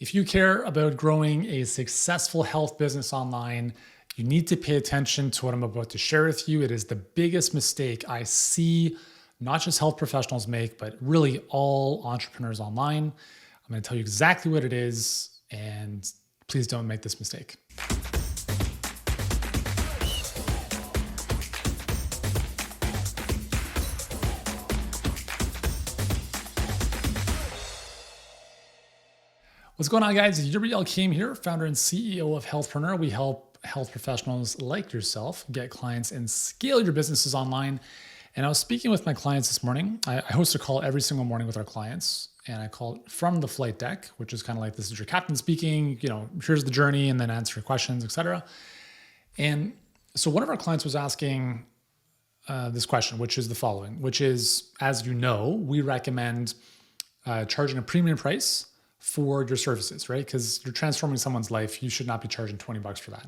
If you care about growing a successful health business online, you need to pay attention to what I'm about to share with you. It is the biggest mistake I see not just health professionals make, but really all entrepreneurs online. I'm going to tell you exactly what it is, and please don't make this mistake. What's going on, guys? Yuri Elkaim here, founder and CEO of Healthpreneur. We help health professionals like yourself get clients and scale your businesses online. And I was speaking with my clients this morning. I host a call every single morning with our clients, and I call it from the flight deck, which is kind of like, this is your captain speaking, here's the journey, and then answer questions, etc. And so one of our clients was asking this question, which is the following, which is, as you know, we recommend charging a premium price for your services, right? Because you're transforming someone's life. You should not be charging $20 for that.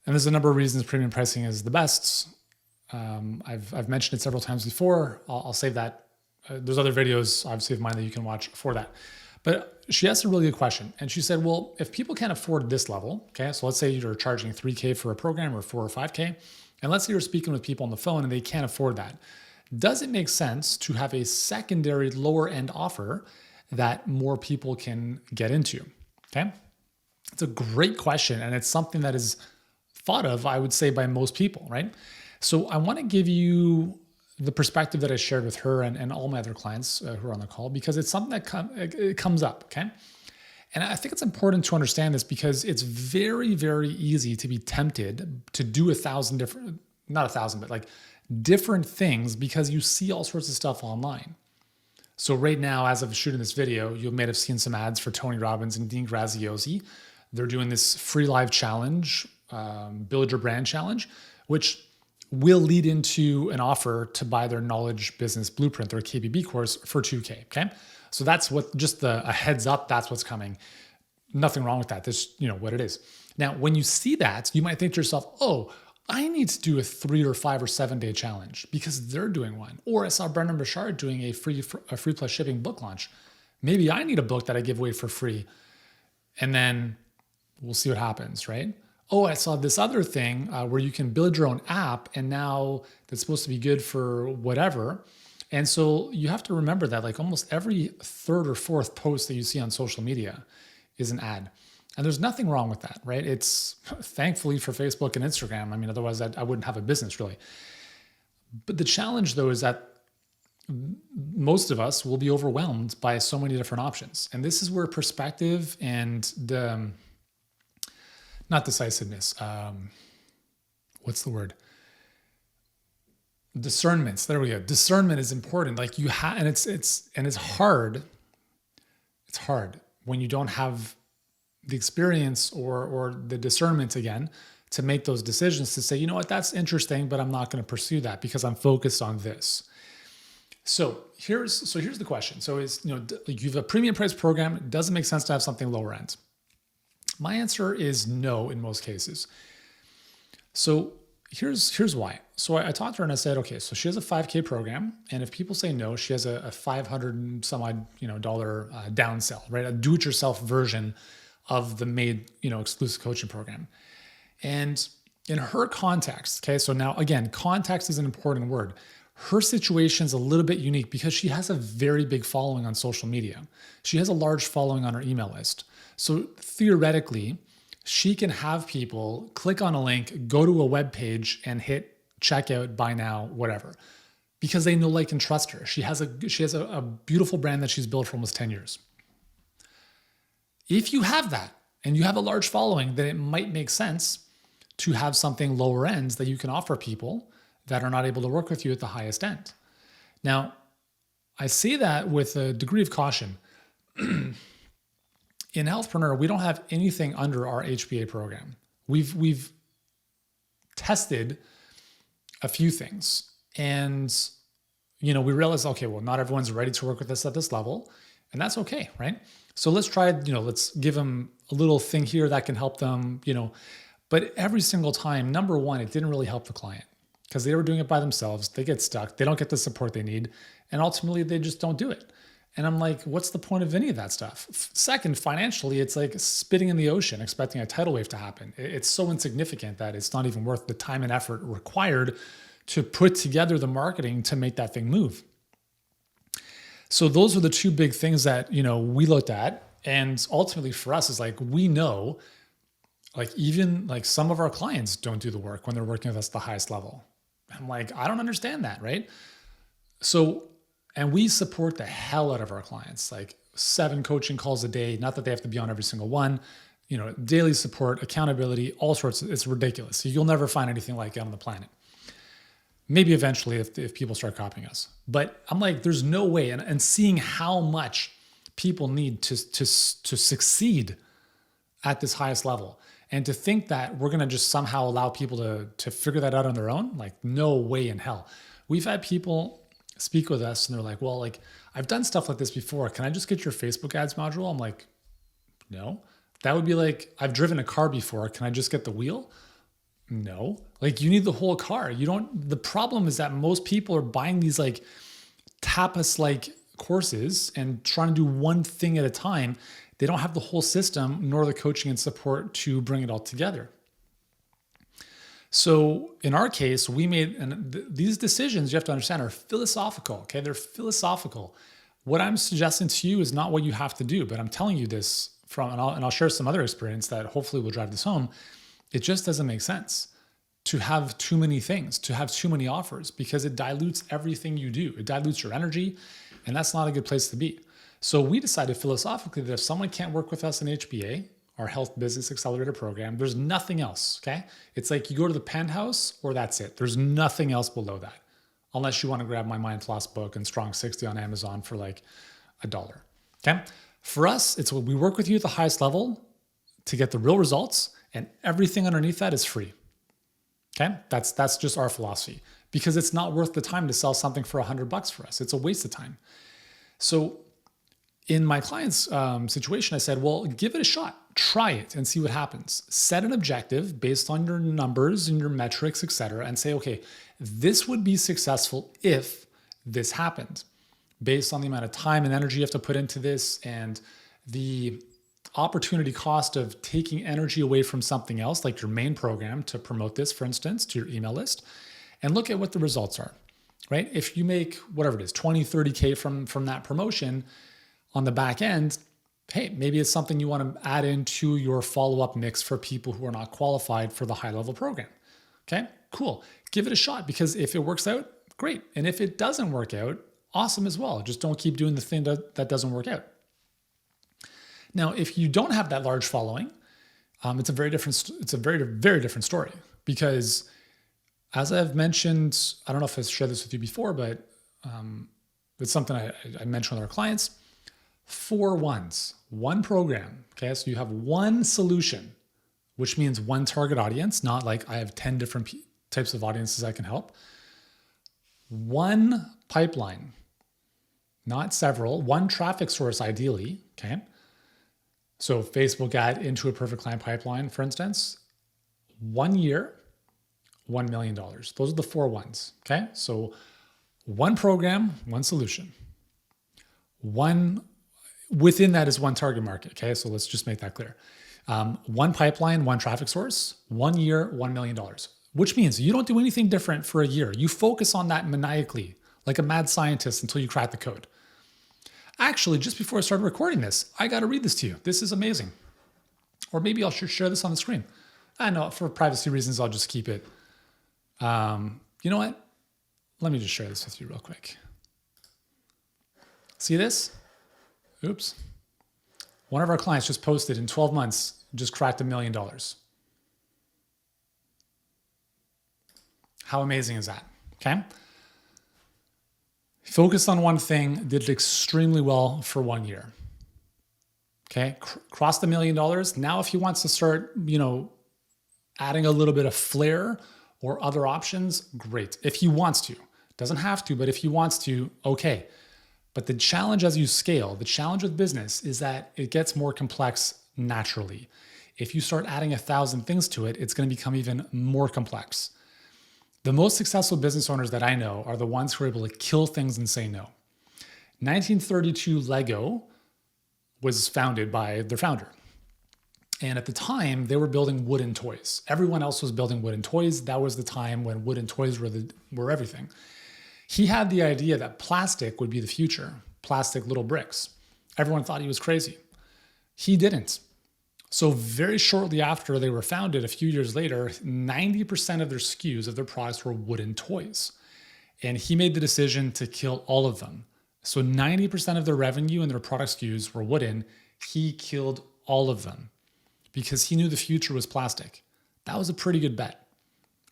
And there's a number of reasons premium pricing is the best. I've mentioned it several times before. I'll save that. There's other videos, obviously, of mine that you can watch for that. But she asked a really good question. And she said, well, if people can't afford this level, okay, so let's say you're charging $3K for a program or $4 or $5K, and let's say you're speaking with people on the phone and they can't afford that. Does it make sense to have a secondary lower end offer that more people can get into? Okay. It's a great question. And it's something that is thought of, I would say, by most people, right? So I want to give you the perspective that I shared with her and all my other clients who are on the call, because it's something that it comes up. Okay. And I think it's important to understand this because it's very, very easy to be tempted to do 1,000 different, not 1,000, but like different things because you see all sorts of stuff online. So right now, as of shooting this video, you may have seen some ads for Tony Robbins and Dean Graziosi. They're doing this free live challenge, Build Your Brand Challenge, which will lead into an offer to buy their Knowledge Business Blueprint, their KBB course, for $2K, okay? So that's what, just a heads up, that's what's coming. Nothing wrong with that. This, what it is. Now, when you see that, you might think to yourself, oh, I need to do a 3 or 5 or 7 day challenge because they're doing one. Or I saw Brendan Burchard doing a free plus shipping book launch. Maybe I need a book that I give away for free. And then we'll see what happens, right? Oh, I saw this other thing where you can build your own app, and now that's supposed to be good for whatever. And so you have to remember that like almost every third or fourth post that you see on social media is an ad. And there's nothing wrong with that, right? It's thankfully for Facebook and Instagram. I mean, otherwise I wouldn't have a business really. But the challenge though is that most of us will be overwhelmed by so many different options. And this is where perspective and the, not decisiveness, what's the word? Discernments. There we go. Discernment is important. Like you have, and it's hard. It's hard when you don't have the experience or the discernment again to make those decisions to say, you know what, that's interesting, but I'm not going to pursue that because I'm focused on this. So here's the question. So is, you have a premium price program. It doesn't make sense to have something lower end. My answer is no in most cases. So here's why. So I talked to her and I said, okay, so she has a 5K program. And if people say no, she has a 500 and some odd, dollar downsell, right? A do-it-yourself version of the made, exclusive coaching program. And in her context, okay, so now again, context is an important word. Her situation is a little bit unique because she has a very big following on social media. She has a large following on her email list. So theoretically, she can have people click on a link, go to a web page and hit checkout, buy now, whatever, because they know, like, and trust her. She has a beautiful brand that she's built for almost 10 years. If you have that and you have a large following, then it might make sense to have something lower ends that you can offer people that are not able to work with you at the highest end. Now, I say that with a degree of caution. In Healthpreneur, we don't have anything under our HBA program. We've tested a few things, and we realized, okay, well, not everyone's ready to work with us at this level, and that's okay, right? So let's try, let's give them a little thing here that can help them, but every single time, number one, it didn't really help the client because they were doing it by themselves. They get stuck. They don't get the support they need. And ultimately, they just don't do it. And I'm like, what's the point of any of that stuff? Second, financially, it's like spitting in the ocean, expecting a tidal wave to happen. It's so insignificant that it's not even worth the time and effort required to put together the marketing to make that thing move. So those are the two big things that, we looked at. And ultimately for us is like, we know, like even like some of our clients don't do the work when they're working with us at the highest level. I'm like, I don't understand that, right? So, and we support the hell out of our clients, like 7 coaching calls a day, not that they have to be on every single one, daily support, accountability, all sorts of, it's ridiculous. You'll never find anything like it on the planet. Maybe eventually if people start copying us. But I'm like, there's no way. And seeing how much people need to succeed at this highest level, and to think that we're going to just somehow allow people to figure that out on their own, like no way in hell. We've had people speak with us and they're like, well, like I've done stuff like this before. Can I just get your Facebook ads module? I'm like, no. That would be like, I've driven a car before. Can I just get the wheel? No. Like you need the whole car. The problem is that most people are buying these like tapas-like courses and trying to do one thing at a time. They don't have the whole system nor the coaching and support to bring it all together. So in our case, we made, and these decisions you have to understand are philosophical. Okay. They're philosophical. What I'm suggesting to you is not what you have to do, but I'm telling you this and I'll share some other experience that hopefully will drive this home. It just doesn't make sense to have too many things, to have too many offers, because it dilutes everything you do. It dilutes your energy, and that's not a good place to be. So we decided philosophically that if someone can't work with us in HBA, our Health Business Accelerator program, there's nothing else, okay? It's like you go to the penthouse or that's it. There's nothing else below that, unless you want to grab my Mind Floss book and Strong 60 on Amazon for like $1, okay? For us, it's what we work with you at the highest level to get the real results, and everything underneath that is free. Okay, that's just our philosophy, because it's not worth the time to sell something for $100 for us. It's a waste of time. So in my client's situation, I said, well, give it a shot, try it and see what happens. Set an objective based on your numbers and your metrics, et cetera, and say, okay, this would be successful if this happened, based on the amount of time and energy you have to put into this and the opportunity cost of taking energy away from something else, like your main program, to promote this, for instance, to your email list, and look at what the results are, right? If you make whatever it is, 20, 30K from that promotion on the back end, hey, maybe it's something you want to add into your follow-up mix for people who are not qualified for the high-level program. Okay, cool. Give it a shot, because if it works out, great. And if it doesn't work out, awesome as well. Just don't keep doing the thing that doesn't work out. Now, if you don't have that large following, it's a very different story, because as I've mentioned, I don't know if I've shared this with you before, but it's something I mentioned with our clients. 4 ones, one program. Okay, so you have one solution, which means one target audience, not like I have 10 different types of audiences I can help. One pipeline, not several, one traffic source ideally, okay? So Facebook ad into a perfect client pipeline, for instance, 1 year, $1 million. Those are the 4 ones, okay? So one program, one solution. Within that is one target market, okay? So let's just make that clear. One pipeline, one traffic source, 1 year, $1 million, which means you don't do anything different for a year. You focus on that maniacally, like a mad scientist, until you crack the code. Actually, just before I started recording this, I got to read this to you. This is amazing. Or maybe I'll share this on the screen. I know for privacy reasons, I'll just keep it. You know what? Let me just share this with you real quick. See this? Oops. One of our clients just posted in 12 months, just cracked $1 million. How amazing is that? Okay. Focused on one thing, did extremely well for 1 year. Okay, crossed $1 million. Now, if he wants to start, adding a little bit of flair or other options, great. If he wants to, doesn't have to, but if he wants to, okay. But the challenge as you scale, the challenge with business is that it gets more complex naturally. If you start adding 1,000 things to it, it's going to become even more complex. The most successful business owners that I know are the ones who are able to kill things and say no. 1932 Lego was founded by their founder. And at the time, they were building wooden toys. Everyone else was building wooden toys. That was the time when wooden toys were everything. He had the idea that plastic would be the future, plastic little bricks. Everyone thought he was crazy. He didn't. So very shortly after they were founded, a few years later, 90% of their SKUs of their products were wooden toys. And he made the decision to kill all of them. So 90% of their revenue and their product SKUs were wooden. He killed all of them because he knew the future was plastic. That was a pretty good bet,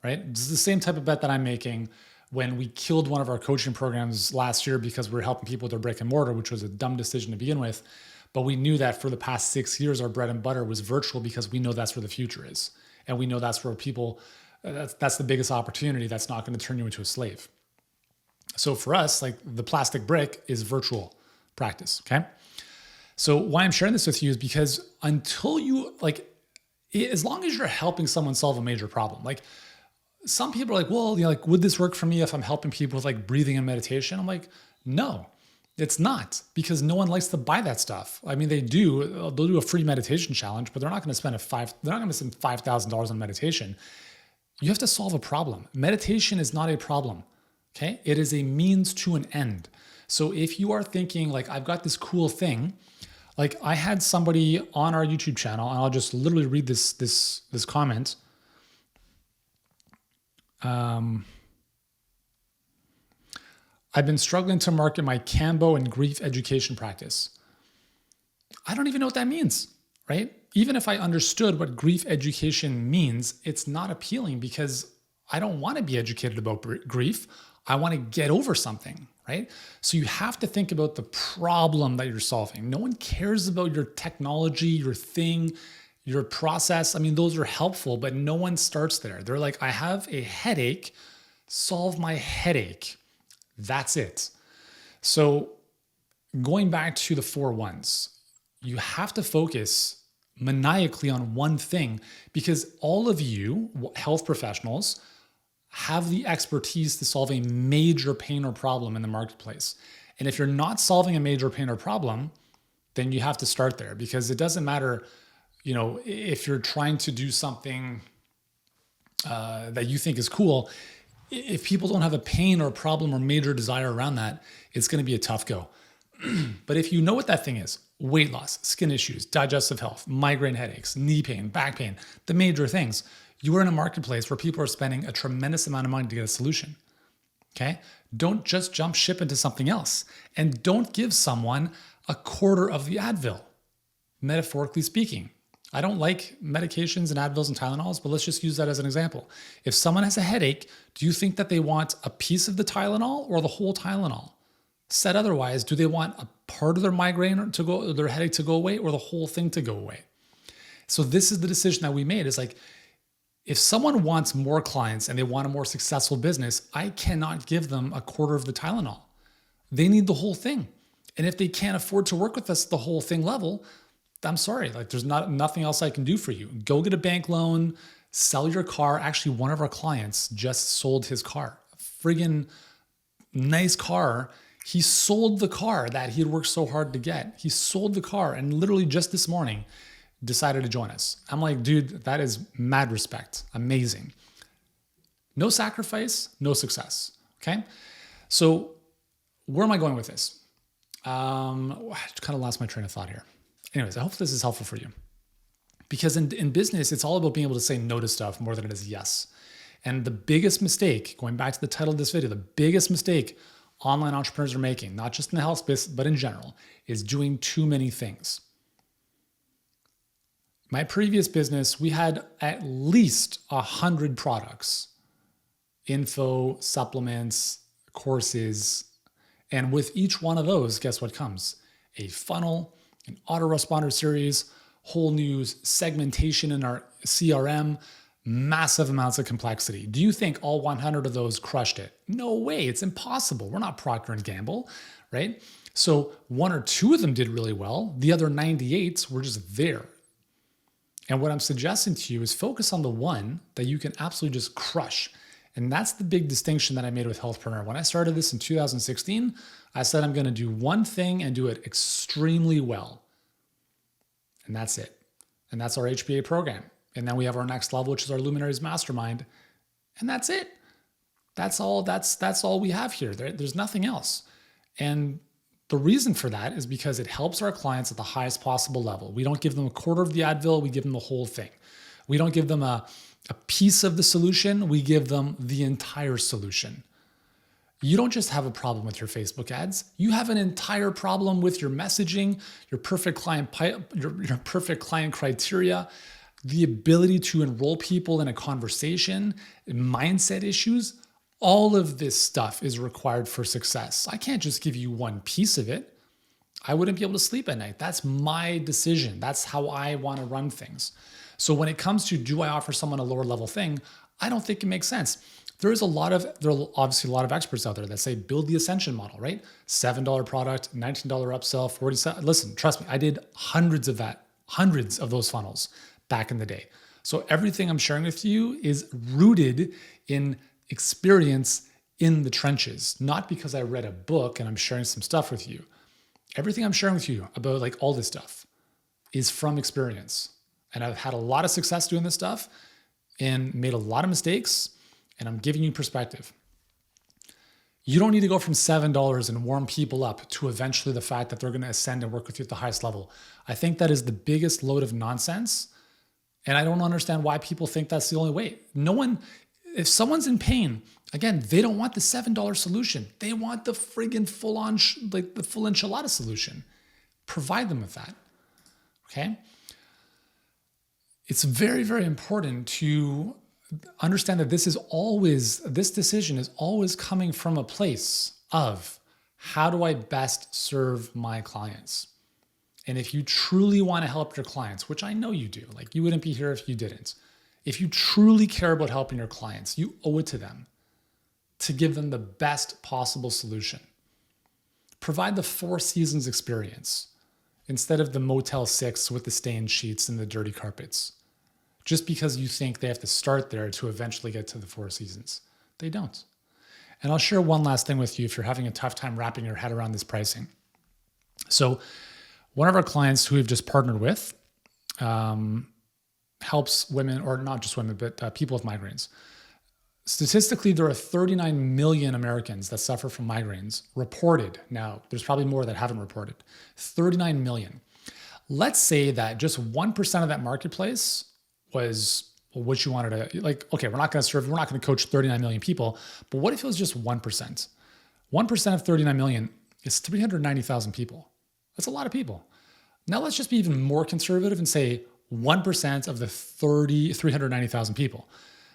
right? It's the same type of bet that I'm making when we killed one of our coaching programs last year because we were helping people with their brick and mortar, which was a dumb decision to begin with. But we knew that for the past 6 years, our bread and butter was virtual because we know that's where the future is. And we know that's where people, that's the biggest opportunity that's not going to turn you into a slave. So for us, like the plastic brick is virtual practice, okay? So why I'm sharing this with you is because until you, as long as you're helping someone solve a major problem, like some people are like, well, like, would this work for me if I'm helping people with like breathing and meditation? I'm like, no, it's not, because no one likes to buy that stuff. I mean, they'll do a free meditation challenge, but they're not going to spend $5,000 on meditation. You have to solve a problem. Meditation is not a problem. Okay. It is a means to an end. So if you are thinking like, I've got this cool thing, like I had somebody on our YouTube channel, and I'll just literally read this comment. I've been struggling to market my Cambo and grief education practice. I don't even know what that means, right? Even if I understood what grief education means, it's not appealing because I don't want to be educated about grief. I want to get over something, right? So you have to think about the problem that you're solving. No one cares about your technology, your thing, your process. I mean, those are helpful, but no one starts there. They're like, I have a headache, solve my headache. That's it. So going back to the 4 1s, you have to focus maniacally on one thing, because all of you health professionals have the expertise to solve a major pain or problem in the marketplace. And if you're not solving a major pain or problem, then you have to start there, because it doesn't matter, if you're trying to do something that you think is cool. If people don't have a pain or a problem or major desire around that, it's going to be a tough go. But if you know what that thing is, weight loss, skin issues, digestive health, migraine headaches, knee pain, back pain, the major things, you are in a marketplace where people are spending a tremendous amount of money to get a solution. Okay? Don't just jump ship into something else. And don't give someone a quarter of the Advil, metaphorically speaking. I don't like medications and Advils and Tylenols, but let's just use that as an example. If someone has a headache, do you think that they want a piece of the Tylenol or the whole Tylenol? Said otherwise, do they want a part of their migraine to go, their headache to go away, or the whole thing to go away? So this is the decision that we made. Is like, if someone wants more clients and they want a more successful business, I cannot give them a quarter of the Tylenol. They need the whole thing. And if they can't afford to work with us at the whole thing level, I'm sorry, like there's nothing else I can do for you. Go get a bank loan, sell your car. Actually, one of our clients just sold his car, a friggin' nice car. He sold the car that he had worked so hard to get. He sold the car and literally just this morning decided to join us. I'm like, dude, that is mad respect. Amazing. No sacrifice, no success. Okay. So where am I going with this? I kind of lost my train of thought here. Anyways, I hope this is helpful for you, because in business, it's all about being able to say no to stuff more than it is yes. And the biggest mistake, going back to the title of this video, the biggest mistake online entrepreneurs are making, not just in the health space, but in general, is doing too many things. My previous business, we had at least 100 products, info, supplements, courses. And with each one of those, guess what comes? A funnel, an autoresponder series, whole new segmentation in our CRM, massive amounts of complexity. Do you think all 100 of those crushed it? No way, it's impossible. We're not Procter & Gamble, right? So 1 or 2 of them did really well. The other 98 were just there. And what I'm suggesting to you is focus on the one that you can absolutely just crush. And that's the big distinction that I made with Healthpreneur. When I started this in 2016, I said, I'm going to do one thing and do it extremely well. And that's it. And that's our HBA program. And then we have our next level, which is our Luminaries Mastermind. And that's it. That's all we have here. There's nothing else. And the reason for that is because it helps our clients at the highest possible level. We don't give them a quarter of the Advil, we give them the whole thing. We don't give them a piece of the solution, we give them the entire solution. You don't just have a problem with your Facebook ads. You have an entire problem with your messaging, your perfect client your perfect client criteria, the ability to enroll people in a conversation, mindset issues. All of this stuff is required for success. I can't just give you one piece of it. I wouldn't be able to sleep at night. That's my decision. That's how I want to run things. So when it comes to, do I offer someone a lower level thing? I don't think it makes sense. There are obviously a lot of experts out there that say, build the ascension model, right? $7 product, $19 upsell, 47. Listen, trust me, I did hundreds of those funnels back in the day. So everything I'm sharing with you is rooted in experience in the trenches, not because I read a book and I'm sharing some stuff with you. Everything I'm sharing with you about like all this stuff is from experience. And I've had a lot of success doing this stuff and made a lot of mistakes, and I'm giving you perspective. You don't need to go from $7 and warm people up to eventually the fact that they're going to ascend and work with you at the highest level. I think that is the biggest load of nonsense. And I don't understand why people think that's the only way. If someone's in pain, again, they don't want the $7 solution. They want the friggin' full-on, the full enchilada solution. Provide them with that, okay? It's very, very important to understand that this decision is always coming from a place of, how do I best serve my clients? And if you truly want to help your clients, which I know you do, like you wouldn't be here if you didn't. If you truly care about helping your clients, you owe it to them to give them the best possible solution. Provide the Four Seasons experience instead of the Motel 6 with the stained sheets and the dirty carpets. Just because you think they have to start there to eventually get to the Four Seasons. They don't. And I'll share one last thing with you if you're having a tough time wrapping your head around this pricing. So one of our clients who we've just partnered with helps women, or not just women, but people with migraines. Statistically, there are 39 million Americans that suffer from migraines reported. Now, there's probably more that haven't reported. 39 million. Let's say that just 1% of that marketplace was what you wanted to, like, okay, we're not going to coach 39 million people, but what if it was just 1%? 1% of 39 million is 390,000 people. That's a lot of people. Now let's just be even more conservative and say 1% of the 390,000 people.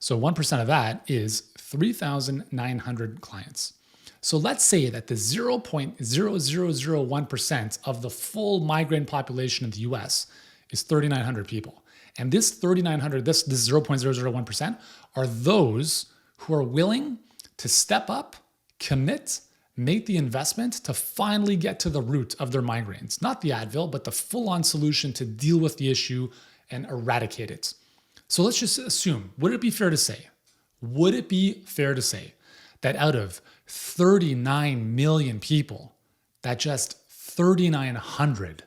So 1% of that is 3,900 clients. So let's say that the 0.0001% of the full migraine population of the US is 3,900 people. And this 3,900, this 0.001% are those who are willing to step up, commit, make the investment to finally get to the root of their migraines. Not the Advil, but the full-on solution to deal with the issue and eradicate it. So let's just assume, would it be fair to say that out of 39 million people, that just 3,900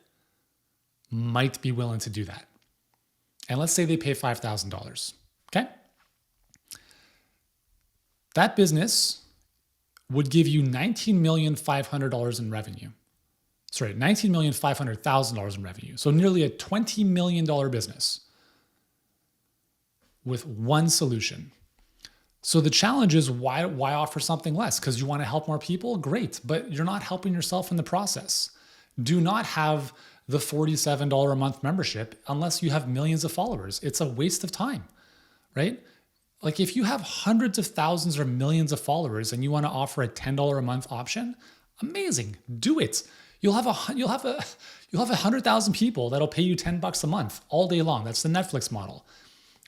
might be willing to do that? And let's say they pay $5,000, okay? That business would give you $19,500,000 in revenue. Sorry, $19,500,000 in revenue. So nearly a $20 million business with one solution. So the challenge is, why offer something less? Because you want to help more people? Great, but you're not helping yourself in the process. Do not have the $47 a month membership unless you have millions of followers. It's a waste of time, right? Like if you have hundreds of thousands or millions of followers and you want to offer a $10 a month option, amazing, do it. You'll have 100,000 people that'll pay you $10 a month all day long. That's the Netflix model.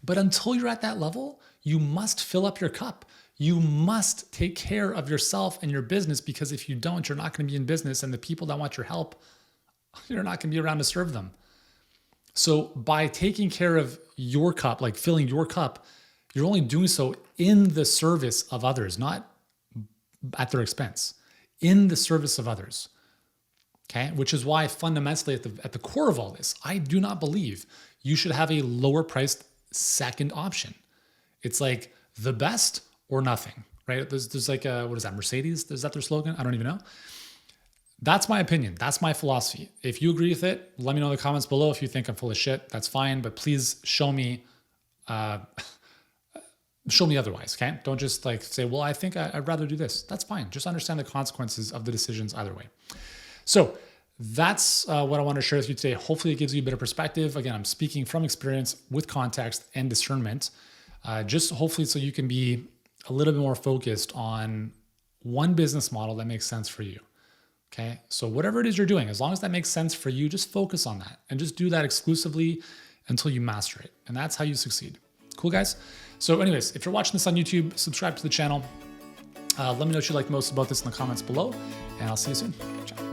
But until you're at that level, you must fill up your cup. You must take care of yourself and your business, because if you don't, you're not going to be in business, and the people that want your help, you're not going to be around to serve them. So by taking care of your cup, like filling your cup, you're only doing so in the service of others, not at their expense, in the service of others. Okay, which is why fundamentally at the core of all this, I do not believe you should have a lower priced second option. It's like the best or nothing, right? There's like what is that, Mercedes? Is that their slogan? I don't even know. That's my opinion. That's my philosophy. If you agree with it, let me know in the comments below. If you think I'm full of shit, that's fine. But please show me otherwise, okay? Don't just like say, well, I think I'd rather do this. That's fine. Just understand the consequences of the decisions either way. So that's what I want to share with you today. Hopefully it gives you a bit of perspective. Again, I'm speaking from experience with context and discernment, just hopefully so you can be a little bit more focused on one business model that makes sense for you. Okay. So whatever it is you're doing, as long as that makes sense for you, just focus on that and just do that exclusively until you master it. And that's how you succeed. Cool, guys. So anyways, if you're watching this on YouTube, subscribe to the channel. Let me know what you like most about this in the comments below, and I'll see you soon. Ciao.